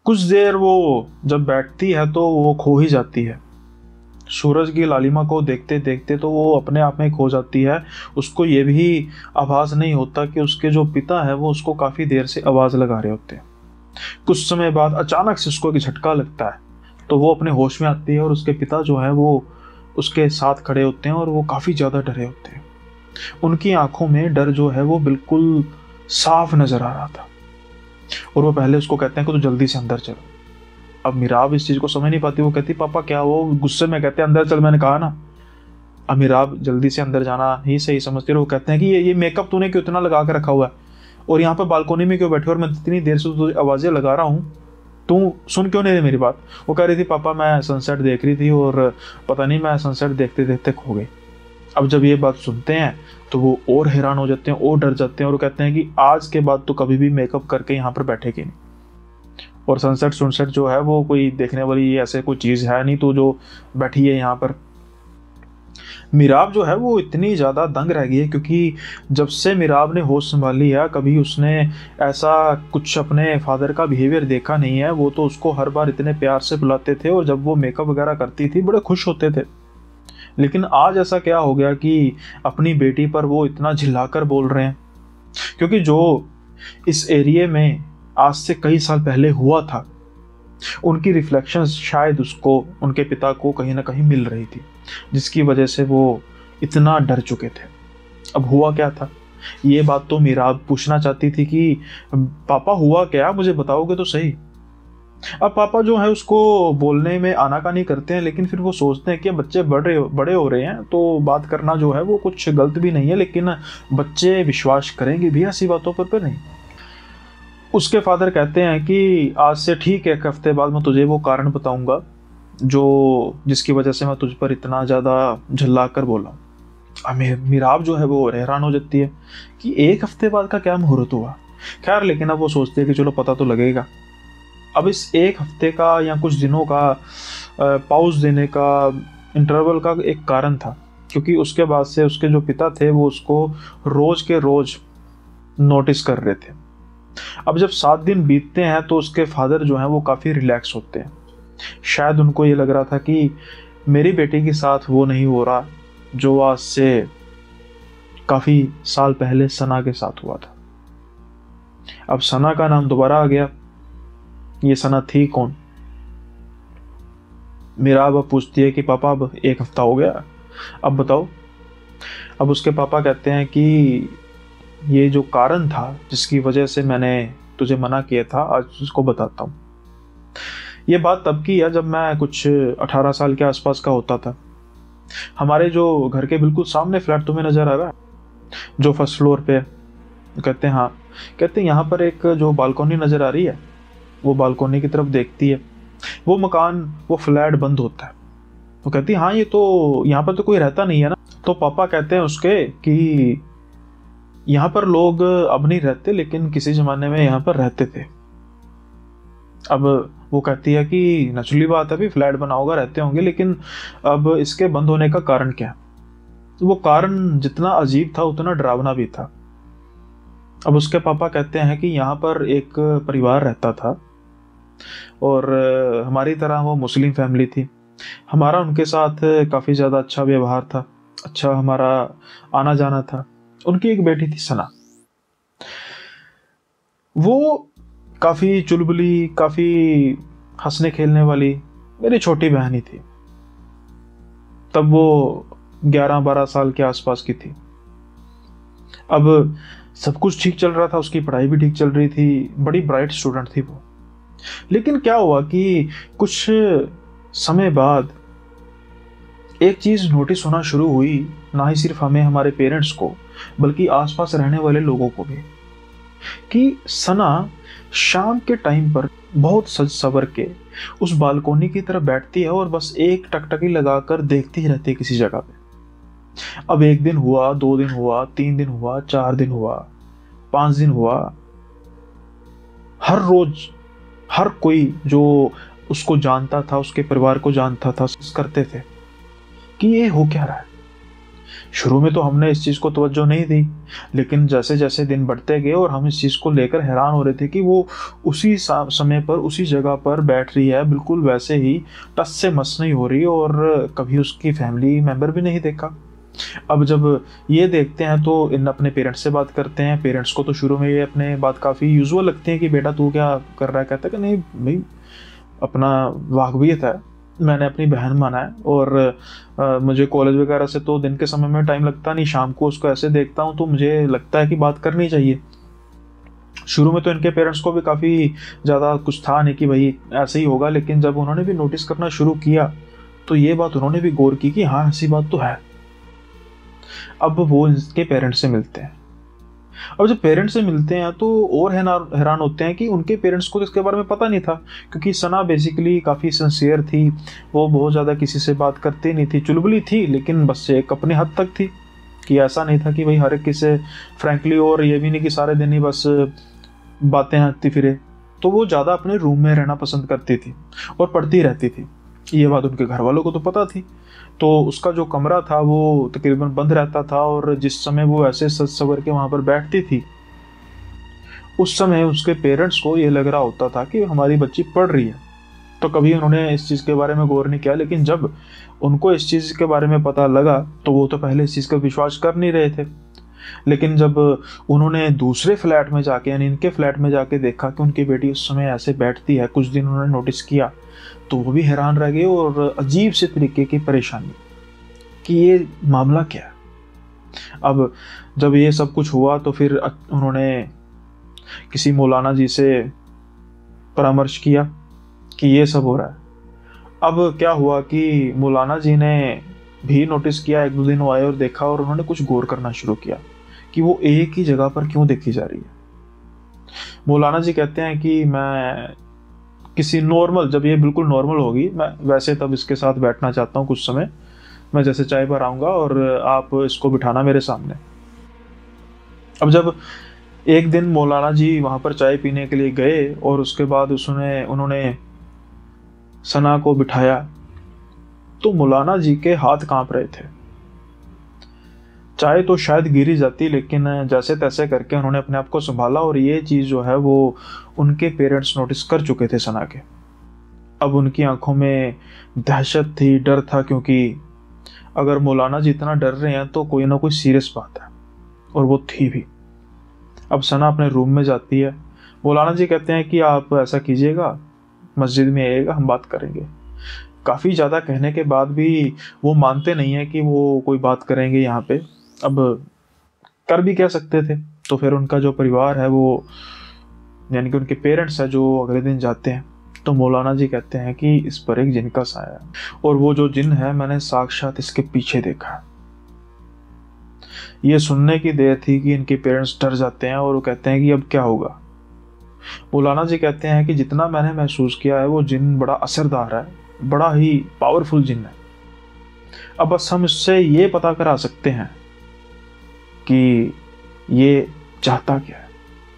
कुछ देर वो जब बैठती है तो वो खो ही जाती है सूरज की लालिमा को देखते देखते, तो वो अपने आप में खो जाती है। उसको ये भी आभास नहीं होता कि उसके जो पिता है वो उसको काफ़ी देर से आवाज़ लगा रहे होते हैं। कुछ समय बाद अचानक से उसको एक झटका लगता है तो वो अपने होश में आती है और उसके पिता जो है वो उसके साथ खड़े होते हैं और वो काफ़ी ज़्यादा डरे होते हैं। उनकी आंखों में डर जो है वो बिल्कुल साफ नज़र आ रहा था और वो पहले उसको कहते हैं कि तू जल्दी से अंदर चल। अब मीराब इस चीज़ को समझ नहीं पाती, वो कहती पापा क्या, वो गुस्से में कहते हैं अंदर चल, मैंने कहा ना। अब मीराब जल्दी से अंदर जाना ही सही समझती है। वो कहते हैं कि ये मेकअप तूने क्यों इतना लगा के रखा हुआ है और यहाँ पर बालकोनी में क्यों बैठे और मैं इतनी देर से तुझे आवाज़ें लगा रहा हूँ, तू सुन क्यों नहीं रही मेरी बात। वो कह रही थी पापा मैं सनसेट देख रही थी और पता नहीं मैं सनसेट देखते देखते खो गई। अब जब ये बात सुनते हैं तो वो और हैरान हो जाते हैं और डर जाते हैं और कहते हैं कि आज के बाद तो कभी भी मेकअप करके यहाँ पर बैठेगी नहीं और सनसेट जो है वो कोई देखने वाली ऐसे कोई चीज़ है नहीं, तो जो बैठी है यहाँ पर। मीराब जो है वो इतनी ज़्यादा दंग रह गई है क्योंकि जब से मीराब ने होश संभाली है कभी उसने ऐसा कुछ अपने फादर का बिहेवियर देखा नहीं है। वो तो उसको हर बार इतने प्यार से बुलाते थे और जब वो मेकअप वगैरह करती थी बड़े खुश होते थे, लेकिन आज ऐसा क्या हो गया कि अपनी बेटी पर वो इतना झिल्लाकर बोल रहे हैं। क्योंकि जो इस एरिया में आज से कई साल पहले हुआ था उनकी रिफ्लेक्शंस शायद उसको, उनके पिता को कहीं ना कहीं मिल रही थी, जिसकी वजह से वो इतना डर चुके थे। अब हुआ क्या था ये बात तो मीराब पूछना चाहती थी कि पापा हुआ क्या, मुझे बताओगे तो सही। अब पापा जो है उसको बोलने में आनाकानी करते हैं, लेकिन फिर वो सोचते हैं कि बच्चे बड़े हो रहे हैं तो बात करना जो है वो कुछ गलत भी नहीं है, लेकिन बच्चे विश्वास करेंगे भी ऐसी बातों पर नहीं। उसके फादर कहते हैं कि आज से ठीक 1 हफ्ते बाद मैं तुझे वो कारण बताऊंगा जिसकी वजह से मैं तुझ पर इतना ज़्यादा झल्ला कर बोला। मीराब जो है वो हैरान हो जाती है कि 1 हफ्ते बाद का क्या मुहूर्त हुआ। खैर, लेकिन अब वो सोचते हैं कि चलो पता तो लगेगा। अब इस 1 हफ्ते का या कुछ दिनों का पॉज देने का, इंटरवल का एक कारण था, क्योंकि उसके बाद से उसके जो पिता थे वो उसको रोज के रोज नोटिस कर रहे थे। अब जब 7 दिन बीतते हैं तो उसके फादर जो हैं वो काफ़ी रिलैक्स होते हैं। शायद उनको ये लग रहा था कि मेरी बेटी के साथ वो नहीं हो रहा जो आज से काफ़ी साल पहले सना के साथ हुआ था। अब सना का नाम दोबारा आ गया। ये सना थी कौन? मीरा अब पूछती है कि पापा अब 1 हफ्ता हो गया, अब बताओ। अब उसके पापा कहते हैं कि ये जो कारण था जिसकी वजह से मैंने तुझे मना किया था, आज उसको बताता हूँ। ये बात तब की है जब मैं कुछ 18 साल के आसपास का होता था। हमारे जो घर के बिल्कुल सामने फ्लैट तुम्हें नजर आ रहा है, जो फर्स्ट फ्लोर पे है? कहते हैं हाँ। कहते हैं यहाँ पर एक जो बालकोनी नजर आ रही है, वो बालकोनी की तरफ देखती है, वो मकान, वो फ्लैट बंद होता है। वो कहती है हाँ, ये तो यहाँ पर तो कोई रहता नहीं है ना। तो पापा कहते हैं उसके कि यहाँ पर लोग अब नहीं रहते, लेकिन किसी जमाने में यहाँ पर रहते थे। अब वो कहती है कि नेचुरली बात है, भी फ्लैट बना होगा, रहते होंगे, लेकिन अब इसके बंद होने का कारण क्या है? वो कारण जितना अजीब था उतना डरावना भी था। अब उसके पापा कहते हैं कि यहाँ पर एक परिवार रहता था और हमारी तरह वो मुस्लिम फैमिली थी। हमारा उनके साथ काफ़ी ज़्यादा अच्छा व्यवहार था, अच्छा हमारा आना जाना था। उनकी एक बेटी थी सना, वो काफ़ी चुलबुली, काफ़ी हंसने खेलने वाली मेरी छोटी बहन ही थी। तब वो 11-12 साल के आसपास की थी। अब सब कुछ ठीक चल रहा था, उसकी पढ़ाई भी ठीक चल रही थी, बड़ी ब्राइट स्टूडेंट थी वो। लेकिन क्या हुआ कि कुछ समय बाद एक चीज़ नोटिस होना शुरू हुई, ना ही सिर्फ हमें, हमारे पेरेंट्स को, बल्कि आसपास रहने वाले लोगों को भी, कि सना शाम के टाइम पर बहुत सज सवर के उस बालकोनी की तरफ बैठती है और बस एक टकटकी लगाकर देखती ही रहती है किसी जगह पे। अब 1 दिन हुआ, 2 दिन हुआ, 3 दिन हुआ, 4 दिन हुआ, 5 दिन हुआ। हर रोज हर कोई जो उसको जानता था, उसके परिवार को जानता था, करते थे कि ये हो क्या रहा है। शुरू में तो हमने इस चीज़ को तवज्जो नहीं दी, लेकिन जैसे जैसे दिन बढ़ते गए और हम इस चीज़ को लेकर हैरान हो रहे थे कि वो उसी समय पर, उसी जगह पर बैठ रही है, बिल्कुल वैसे ही, टस से मस नहीं हो रही, और कभी उसकी फैमिली मेंबर भी नहीं देखा। अब जब ये देखते हैं तो इन अपने पेरेंट्स से बात करते हैं। पेरेंट्स को तो शुरू में ये अपने बात काफ़ी यूजुअल लगती है कि बेटा तू क्या कर रहा है। कहता है कि नहीं भाई, अपना वाकबियत है, मैंने अपनी बहन माना है, और मुझे कॉलेज वगैरह से तो दिन के समय में टाइम लगता नहीं, शाम को उसको ऐसे देखता हूँ तो मुझे लगता है कि बात करनी चाहिए। शुरू में तो इनके पेरेंट्स को भी काफ़ी ज़्यादा कुछ था नहीं कि भाई ऐसे ही होगा, लेकिन जब उन्होंने भी नोटिस करना शुरू किया तो ये बात उन्होंने भी गौर की कि हाँ, ऐसी बात तो है। अब वो इसके पेरेंट्स से मिलते हैं। अब जब पेरेंट्स से मिलते हैं तो और हैरान होते हैं कि उनके पेरेंट्स को तो इसके बारे में पता नहीं था, क्योंकि सना बेसिकली काफ़ी सिंसियर थी, वो बहुत ज़्यादा किसी से बात करती नहीं थी, चुलबुली थी, लेकिन बस एक अपने हद तक थी, कि ऐसा नहीं था कि भाई हर एक किसी फ्रैंकली, और ये भी नहीं कि सारे दिन ही बस बातें हंसती फिरे। तो वो ज़्यादा अपने रूम में रहना पसंद करती थी और पढ़ती रहती थी। ये बात उनके घर वालों को तो पता थी। तो उसका जो कमरा था वो तकरीबन बंद रहता था, और जिस समय वो ऐसे सज सवर के वहाँ पर बैठती थी, उस समय उसके पेरेंट्स को ये लग रहा होता था कि हमारी बच्ची पढ़ रही है। तो कभी उन्होंने इस चीज़ के बारे में गौर नहीं किया, लेकिन जब उनको इस चीज़ के बारे में पता लगा तो वो तो पहले इस चीज़ का विश्वास कर नहीं रहे थे। लेकिन जब उन्होंने दूसरे फ्लैट में जाके, यानी इनके फ्लैट में जाके देखा कि उनकी बेटी उस समय ऐसे बैठती है, कुछ दिन उन्होंने नोटिस किया, तो वो भी हैरान रह गए, और अजीब से तरीके की परेशानी कि ये मामला क्या है। अब जब ये सब कुछ हुआ तो फिर उन्होंने किसी मौलाना जी से परामर्श किया कि ये सब हो रहा है। अब क्या हुआ कि मौलाना जी ने भी नोटिस किया, 1-2 दिन आए और देखा, और उन्होंने कुछ गौर करना शुरू किया कि वो एक ही जगह पर क्यों देखी जा रही है। मौलाना जी कहते हैं कि मैं किसी नॉर्मल, जब ये बिल्कुल नॉर्मल होगी, मैं वैसे तब इसके साथ बैठना चाहता हूँ कुछ समय, मैं जैसे चाय पर आऊँगा और आप इसको बिठाना मेरे सामने। अब जब एक दिन मौलाना जी वहाँ पर चाय पीने के लिए गए और उसके बाद उन्होंने सना को बिठाया, तो मौलाना जी के हाथ कांप रहे थे। चाय तो शायद गिर ही जाती, लेकिन जैसे तैसे करके उन्होंने अपने आप को संभाला और ये चीज़ जो है वो उनके पेरेंट्स नोटिस कर चुके थे सना के। अब उनकी आंखों में दहशत थी, डर था, क्योंकि अगर मौलाना जी इतना डर रहे हैं तो कोई ना कोई सीरियस बात है, और वो थी भी। अब सना अपने रूम में जाती है। मौलाना जी कहते हैं कि आप ऐसा कीजिएगा, मस्जिद में आइएगा, हम बात करेंगे। काफ़ी ज़्यादा कहने के बाद भी वो मानते नहीं है कि वो कोई बात करेंगे यहाँ पे। अब कर भी कह सकते थे। तो फिर उनका जो परिवार है वो, यानी कि उनके पेरेंट्स है, जो अगले दिन जाते हैं, तो मौलाना जी कहते हैं कि इस पर एक जिन का साया है, और वो जो जिन है मैंने साक्षात इसके पीछे देखा है। ये सुनने की देर थी कि इनके पेरेंट्स डर जाते हैं और वो कहते हैं कि अब क्या होगा। मौलाना जी कहते हैं कि जितना मैंने महसूस किया है वो जिन बड़ा असरदार है, बड़ा ही पावरफुल जिन है। अब बस हम इससे ये पता करा सकते हैं कि ये चाहता क्या है।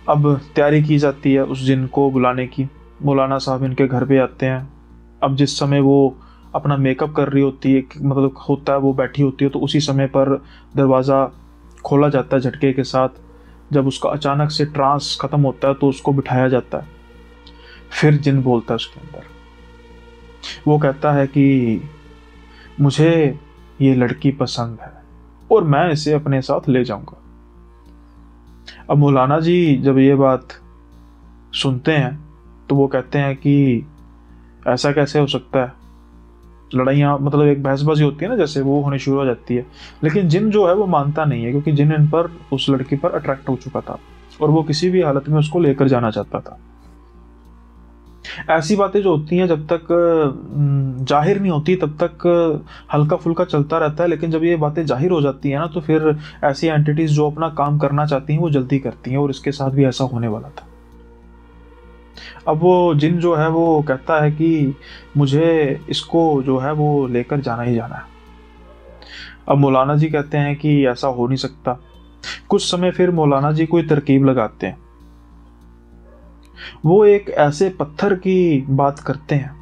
अब तैयारी की जाती है उस जिन को बुलाने की। मौलाना साहब इनके घर पे आते हैं। अब जिस समय वो अपना मेकअप कर रही होती है, मतलब होता है, वो बैठी होती है, तो उसी समय पर दरवाज़ा खोला जाता है झटके के साथ। जब उसका अचानक से ट्रांस ख़त्म होता है तो उसको बिठाया जाता है। फिर जिन बोलता है उसके अंदर, वो कहता है कि मुझे ये लड़की पसंद है और मैं इसे अपने साथ ले जाऊंगा। अब मौलाना जी जब ये बात सुनते हैं तो वो कहते हैं कि ऐसा कैसे हो सकता है। लड़ाइयाँ, मतलब एक बहसबाजी होती है ना, जैसे वो होने शुरू हो जाती है। लेकिन जिन जो है वो मानता नहीं है, क्योंकि जिन इन पर, उस लड़की पर अट्रैक्ट हो चुका था और वो किसी भी हालत में उसको लेकर जाना चाहता था। ऐसी बातें जो होती हैं जब तक जाहिर नहीं होती तब तक हल्का फुल्का चलता रहता है, लेकिन जब ये बातें जाहिर हो जाती हैं ना, तो फिर ऐसी एंटिटीज जो अपना काम करना चाहती हैं वो जल्दी करती हैं, और इसके साथ भी ऐसा होने वाला था। अब वो जिन जो है वो कहता है कि मुझे इसको जो है वो लेकर जाना ही जाना है। अब मौलाना जी कहते हैं कि ऐसा हो नहीं सकता। कुछ समय फिर मौलाना जी कोई तरकीब लगाते हैं। वो एक ऐसे पत्थर की बात करते हैं,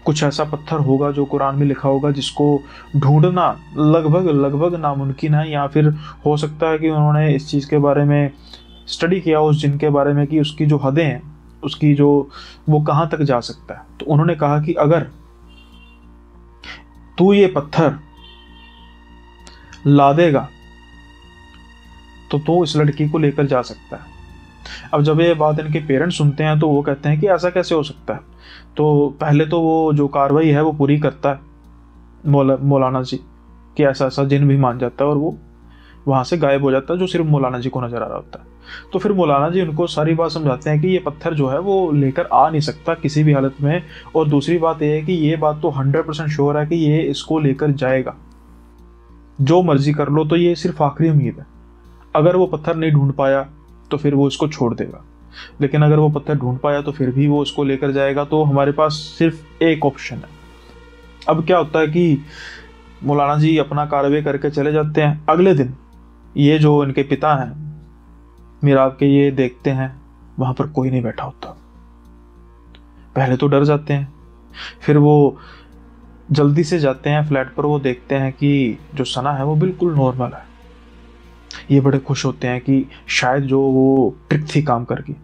कुछ ऐसा पत्थर होगा जो कुरान में लिखा होगा, जिसको ढूंढना लगभग लगभग नामुमकिन है, या फिर हो सकता है कि उन्होंने इस चीज़ के बारे में स्टडी किया, उस जिन के बारे में, कि उसकी जो हदें हैं, उसकी जो, वो कहाँ तक जा सकता है। तो उन्होंने कहा कि अगर तू ये पत्थर ला देगा तो इस लड़की को लेकर जा सकता है। अब जब ये बात इनके पेरेंट्स सुनते हैं तो वो कहते हैं कि ऐसा कैसे हो सकता है। तो पहले तो वो जो कार्रवाई है वो पूरी करता है मौलाना जी, कि ऐसा ऐसा जिन भी मान जाता है, और वो वहाँ से गायब हो जाता है, जो सिर्फ मौलाना जी को नजर आ रहा होता है। तो फिर मौलाना जी उनको सारी बात समझाते हैं कि ये पत्थर जो है वो लेकर आ नहीं सकता किसी भी हालत में, और दूसरी बात ये है कि ये बात तो 100% श्योर है कि ये इसको लेकर जाएगा, जो मर्जी कर लो, तो ये सिर्फ आखिरी उम्मीद है। अगर वो पत्थर नहीं ढूंढ पाया तो फिर वो इसको छोड़ देगा, लेकिन अगर वो पत्थर ढूंढ पाया तो फिर भी वो उसको लेकर जाएगा। तो हमारे पास सिर्फ एक ऑप्शन है। अब क्या होता है कि मौलाना जी अपना कार्रवाई करके चले जाते हैं। अगले दिन ये जो इनके पिता हैं मिराब के, ये देखते हैं वहां पर कोई नहीं बैठा होता। पहले तो डर जाते हैं, फिर वो जल्दी से जाते हैं फ्लैट पर। वो देखते हैं कि जो सना है वो बिल्कुल नॉर्मल है। ये बड़े खुश होते हैं कि शायद जो वो ट्रिक थी काम कर गई।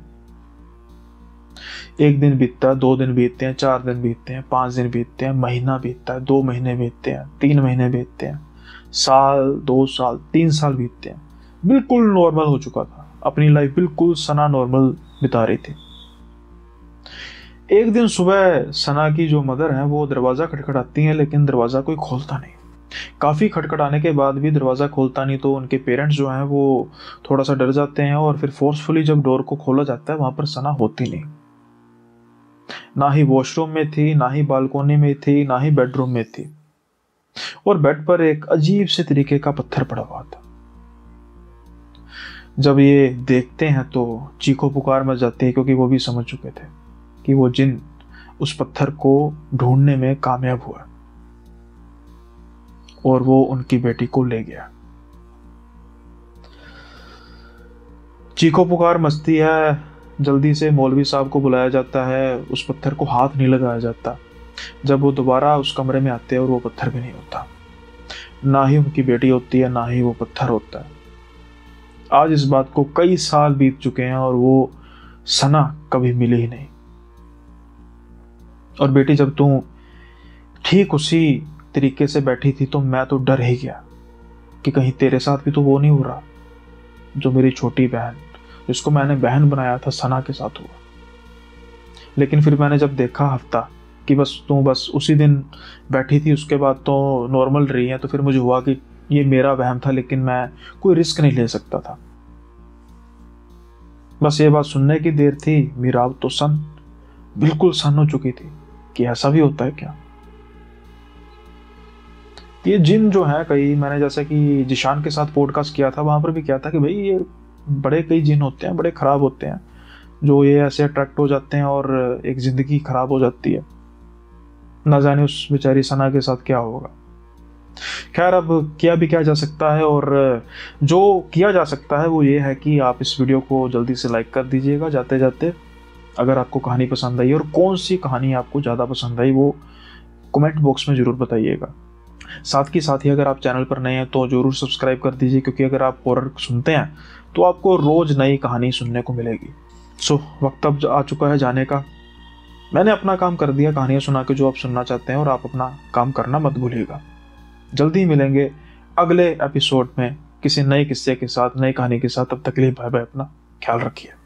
एक दिन बीतता है, 2 दिन बीतते हैं, 4 दिन बीतते हैं, 5 दिन बीतते हैं, महीना बीतता है, 2 महीने बीतते हैं, 3 महीने बीतते हैं, साल, 2 साल, 3 साल बीतते हैं। बिल्कुल नॉर्मल हो चुका था, अपनी लाइफ बिल्कुल सना नॉर्मल बिता रही थी। एक दिन सुबह सना की जो मदर है वो दरवाजा खटखटाती है, लेकिन दरवाजा कोई खोलता नहीं। काफी खटखटाने के बाद भी दरवाजा खोलता नहीं, तो उनके पेरेंट्स जो हैं वो थोड़ा सा डर जाते हैं, और फिर फोर्सफुली जब डोर को खोला जाता है वहां पर सना होती नहीं। ना ही वॉशरूम में थी, ना ही बालकोनी में थी, ना ही बेडरूम में थी, और बेड पर एक अजीब से तरीके का पत्थर पड़ा हुआ था। जब ये देखते हैं तो चीखो पुकार मच जाती है, क्योंकि वो भी समझ चुके थे कि वो जिन उस पत्थर को ढूंढने में कामयाब हुआ। और वो उनकी बेटी को ले गया। चीखो पुकार मस्ती है, जल्दी से मौलवी साहब को बुलाया जाता है। उस पत्थर को हाथ नहीं लगाया जाता। जब वो दोबारा उस कमरे में आते हैं और वो पत्थर भी नहीं होता, ना ही उनकी बेटी होती है, ना ही वो पत्थर होता है। आज इस बात को कई साल बीत चुके हैं और वो सना कभी मिली ही नहीं। और बेटी, जब तू ठीक उसी तरीके से बैठी थी तो मैं तो डर ही गया कि कहीं तेरे साथ भी तो वो नहीं हो रहा जो मेरी छोटी बहन, जिसको मैंने बहन बनाया था, सना के साथ हुआ। लेकिन फिर मैंने जब देखा हफ्ता कि तू बस उसी दिन बैठी थी, उसके बाद तो नॉर्मल रही है, तो फिर मुझे हुआ कि ये मेरा वहम था, लेकिन मैं कोई रिस्क नहीं ले सकता था। बस ये बात सुनने की देर थी, मीराब तो बिल्कुल सन हो चुकी थी कि ऐसा भी होता है क्या। ये जिन जो है, कई मैंने जैसे कि जिशान के साथ पॉडकास्ट किया था, वहां पर भी किया था कि भाई ये बड़े कई जिन होते हैं, बड़े खराब होते हैं, जो ये ऐसे अट्रैक्ट हो जाते हैं और एक जिंदगी खराब हो जाती है। ना जाने उस बेचारी सना के साथ क्या होगा। खैर, अब किया भी क्या जा सकता है, और जो किया जा सकता है वो ये है कि आप इस वीडियो को जल्दी से लाइक कर दीजिएगा जाते जाते। अगर आपको कहानी पसंद आई और कौन सी कहानी आपको ज़्यादा पसंद आई वो कमेंट बॉक्स में ज़रूर बताइएगा। साथ ही अगर आप चैनल पर नए हैं तो ज़रूर सब्सक्राइब कर दीजिए, क्योंकि अगर आप हॉरर सुनते हैं तो आपको रोज़ नई कहानी सुनने को मिलेगी। वक्त अब आ चुका है जाने का। मैंने अपना काम कर दिया कहानियाँ सुना के जो आप सुनना चाहते हैं, और आप अपना काम करना मत भूलिएगा। जल्दी मिलेंगे अगले एपिसोड में किसी नए किस्से के साथ, नई कहानी के साथ। तब तक के लिए बाय बाय, अपना ख्याल रखिए।